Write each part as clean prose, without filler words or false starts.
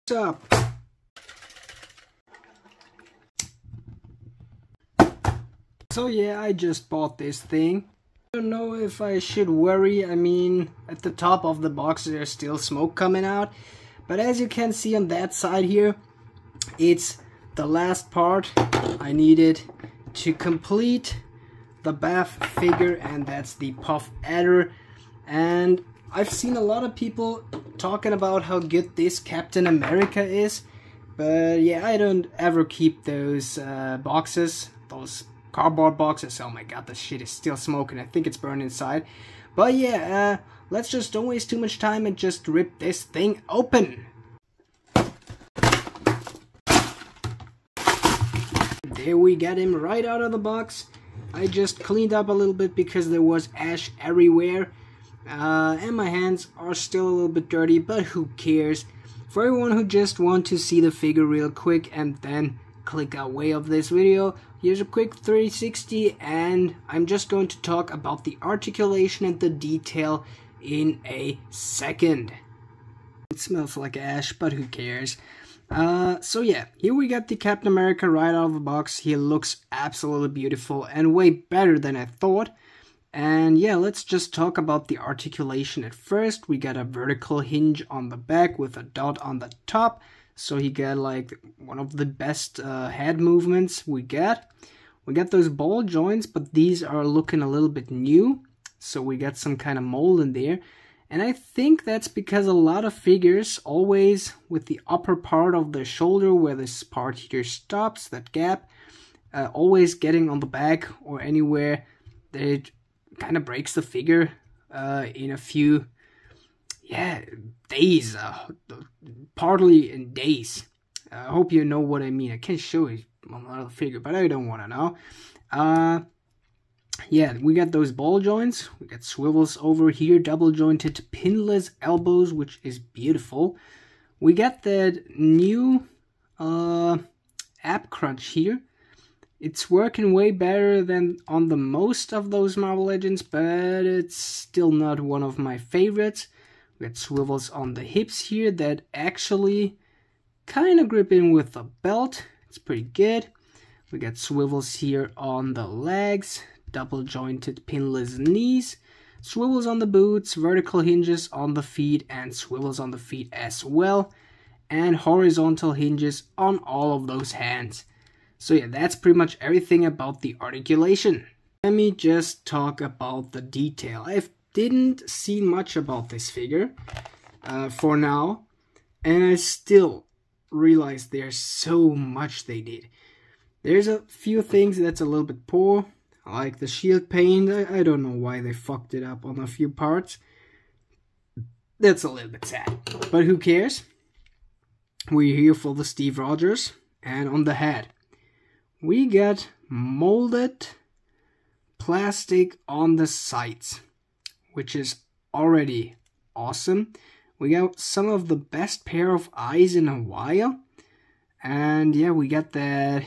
What's up? So yeah, I just bought this thing. I don't know if I should worry. I mean, at the top of the box there's still smoke coming out. But as you can see on that side here, it's the last part I needed to complete the bath figure, and that's the puff adder. And I've seen a lot of people talking about how good this Captain America is, but yeah, I don't ever keep those boxes, those cardboard boxes. Oh my god, the shit is still smoking. I think it's burned inside. But yeah, let's just don't waste too much time and just rip this thing open. There we got him right out of the box. I just cleaned up a little bit because there was ash everywhere. And my hands are still a little bit dirty, but who cares? For everyone who just want to see the figure real quick and then click away of this video, here's a quick 360, and I'm just going to talk about the articulation and the detail in a second. It smells like ash, but who cares? So yeah, here we got the Captain America right out of the box. He looks absolutely beautiful and way better than I thought. And yeah, let's just talk about the articulation at first. We got a vertical hinge on the back with a dot on the top. So he got like one of the best head movements we got. We got those ball joints, but these are looking a little bit new. So we got some kind of mold in there. And I think that's because a lot of figures always with the upper part of the shoulder where this part here stops, that gap, always getting on the back or anywhere that it kind of breaks the figure in a few days, partly in days. I hope you know what I mean. I can't show you on the figure, but I don't want to know. Yeah, we got those ball joints. We got swivels over here, double jointed pinless elbows, which is beautiful. We got that new ab crunch here. It's working way better than on the most of those Marvel Legends, but it's still not one of my favorites. We got swivels on the hips here that actually kind of grip in with the belt. It's pretty good. We got swivels here on the legs, double jointed pinless knees, swivels on the boots, vertical hinges on the feet, and swivels on the feet as well, and horizontal hinges on all of those hands. So yeah, that's pretty much everything about the articulation. Let me just talk about the detail. I didn't see much about this figure for now, and I still realize there's so much they did. There's a few things that's a little bit poor, like the shield paint. I don't know why they fucked it up on a few parts. That's a little bit sad, but who cares? We're here for the Steve Rogers. And on the head, we got molded plastic on the sides, which is already awesome. We got some of the best pair of eyes in a while. And yeah, we got that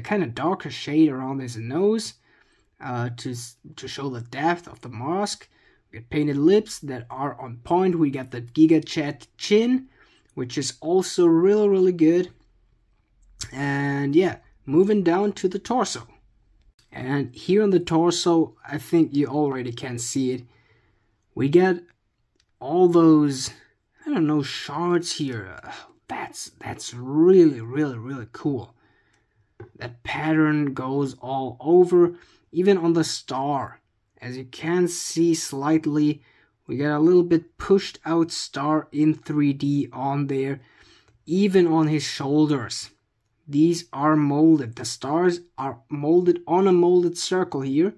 kind of darker shade around his nose to show the depth of the mask. We got painted lips that are on point. We got the Giga Chat chin, which is also really good. And yeah, moving down to the torso. And here on the torso, I think you already can see it. We get all those, I don't know, shards here. That's really cool. That pattern goes all over, even on the star. As you can see slightly, we got a little bit pushed out star in 3D on there, even on his shoulders. These are molded. The stars are molded on a molded circle here.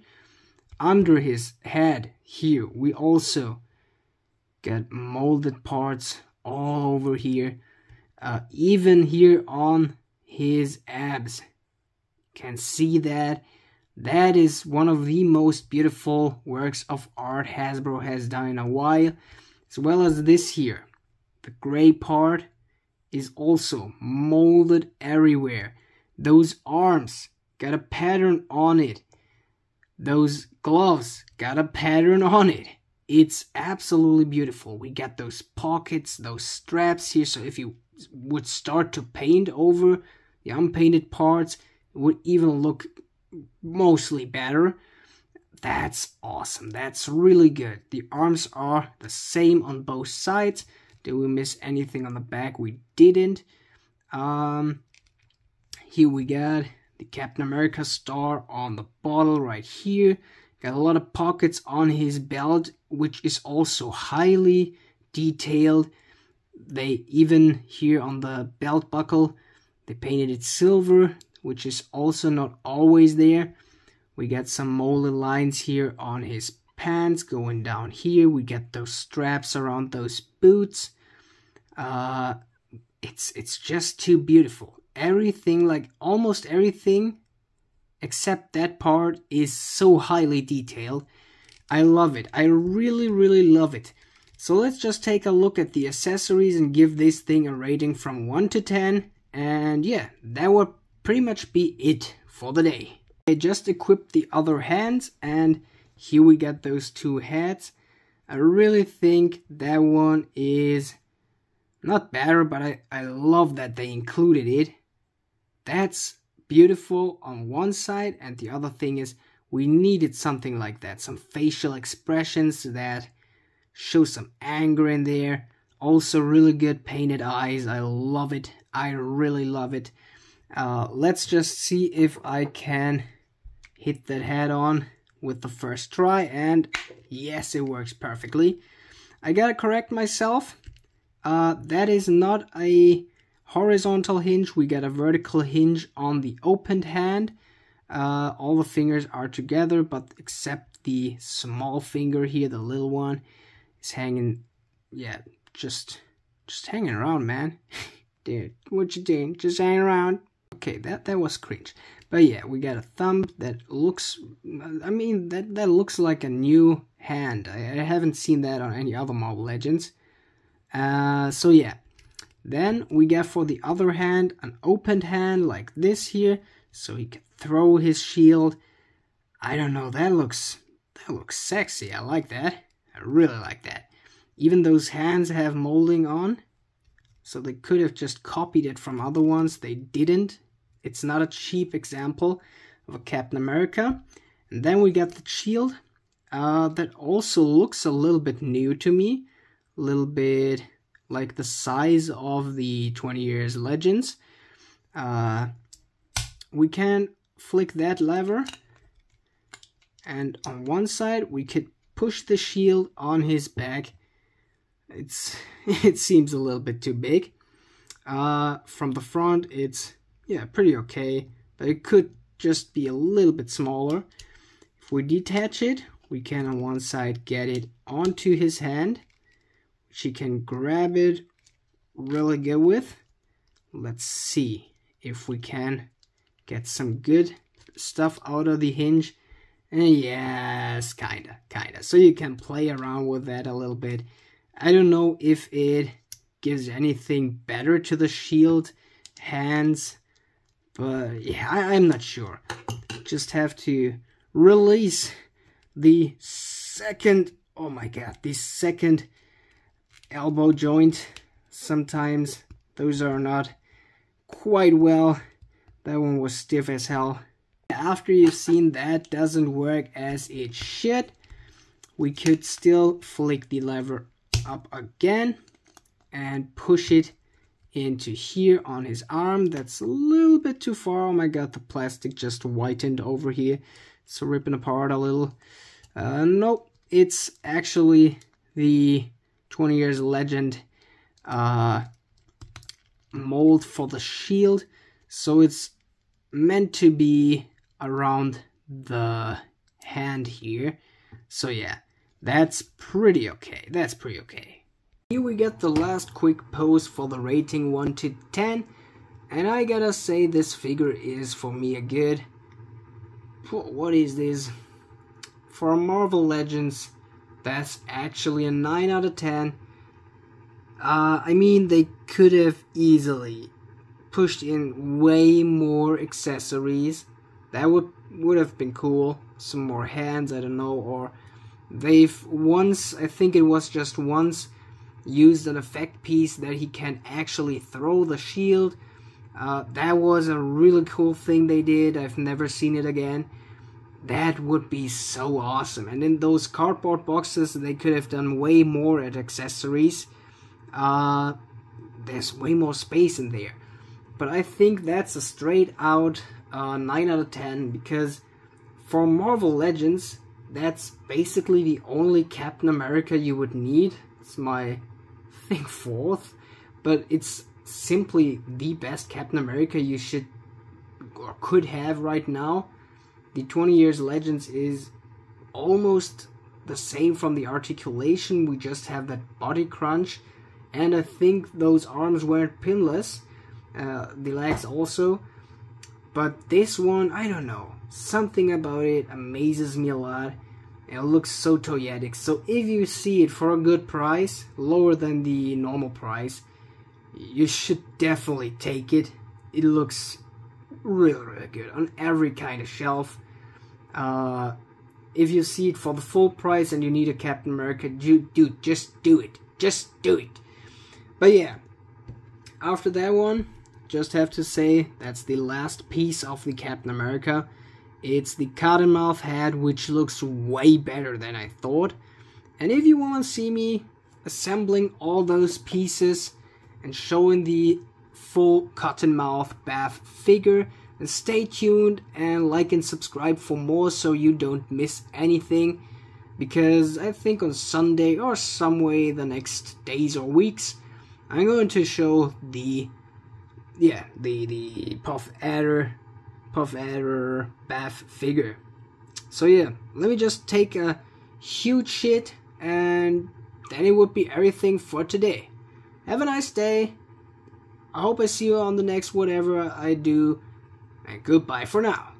Under his head here, we also got molded parts all over here. Even here on his abs. Can see that. That is one of the most beautiful works of art Hasbro has done in a while. As well as this here. The gray part is also molded everywhere. Those arms got a pattern on it. Those gloves got a pattern on it. It's absolutely beautiful. We got those pockets, those straps here. So if you would start to paint over the unpainted parts, it would even look mostly better. That's awesome. That's really good. The arms are the same on both sides. Did we miss anything on the back? We didn't. Here we got the Captain America star on the bottle right here. Got a lot of pockets on his belt, which is also highly detailed. They even here on the belt buckle, they painted it silver, which is also not always there. We got some molded lines here on his pants going down here. We get those straps around those boots. It's just too beautiful. Everything, like almost everything except that part, is so highly detailed. I love it. I really, really love it. So let's just take a look at the accessories and give this thing a rating from 1 to 10. And yeah, that would pretty much be it for the day. I just equipped the other hands, and here we got those two hats. I really think that one is not better, but I love that they included it. That's beautiful on one side, and the other thing is we needed something like that. Some facial expressions that show some anger in there. Also really good painted eyes. I love it. I really love it. Let's just see if I can hit that head on with the first try, and yes, it works perfectly. I gotta correct myself. That is not a horizontal hinge. We got a vertical hinge on the opened hand. All the fingers are together, but except the small finger here, the little one, is hanging, yeah, just hanging around, man. Dude, what you doing? Just hanging around. Okay, that was cringe. But yeah, we got a thumb that looks, I mean, that looks like a new hand. I haven't seen that on any other Mobile Legends. So yeah. Then we get for the other hand an opened hand like this here, so he can throw his shield. I don't know, that looks sexy. I like that. I really like that. Even those hands have molding on, so they could have just copied it from other ones. They didn't. It's not a cheap example of a Captain America. And then we got the shield that also looks a little bit new to me, a little bit like the size of the 20 Years Legends. We can flick that lever, and on one side we could push the shield on his back. It seems a little bit too big. From the front it's, yeah, pretty okay, but it could just be a little bit smaller. If we detach it, we can on one side get it onto his hand. She can grab it really good with. Let's see if we can get some good stuff out of the hinge. And yes, kinda. So you can play around with that a little bit. I don't know if it gives anything better to the shield hands, but yeah, I'm not sure. Just have to release the second, oh my god, the second elbow joint. Sometimes those are not quite well. That one was stiff as hell. After you've seen that doesn't work as it should, we could still flick the lever up again and push it into here on his arm. That's a little bit too far. Oh my god, the plastic just whitened over here. It's ripping apart a little. Nope, it's actually the 20 Years Legend mold for the shield, so it's meant to be around the hand here. So yeah, that's pretty okay. Here we get the last quick pose for the rating 1 to 10, and I gotta say this figure is for me a good, what is this? For Marvel Legends, that's actually a 9 out of 10. I mean, they could have easily pushed in way more accessories. That would have been cool. Some more hands, I don't know, or they've once, I think it was just once, used an effect piece that he can actually throw the shield. That was a really cool thing they did. I've never seen it again. That would be so awesome. And in those cardboard boxes, they could have done way more at accessories. There's way more space in there. But I think that's a straight out 9 out of 10, because for Marvel Legends, that's basically the only Captain America you would need. It's my, I think, 4th, but it's simply the best Captain America you should or could have right now. The 20 Years Legends is almost the same from the articulation. We just have that body crunch, and I think those arms weren't pinless, the legs also. But this one, I don't know, something about it amazes me a lot. It looks so toyetic. So if you see it for a good price, lower than the normal price, you should definitely take it. It looks really, really good on every kind of shelf. If you see it for the full price and you need a Captain America, dude, just do it. Just do it. But yeah, after that one, just have to say that's the last piece of the Captain America. It's the Cottonmouth hat, which looks way better than I thought. And if you want to see me assembling all those pieces and showing the full Cottonmouth Bath figure, then stay tuned and like and subscribe for more so you don't miss anything. Because I think on Sunday or some way the next days or weeks, I'm going to show the Puff Adder Bath figure. So yeah, let me just take a huge shit and then it would be everything for today. Have a nice day. I hope I see you on the next whatever I do, and goodbye for now.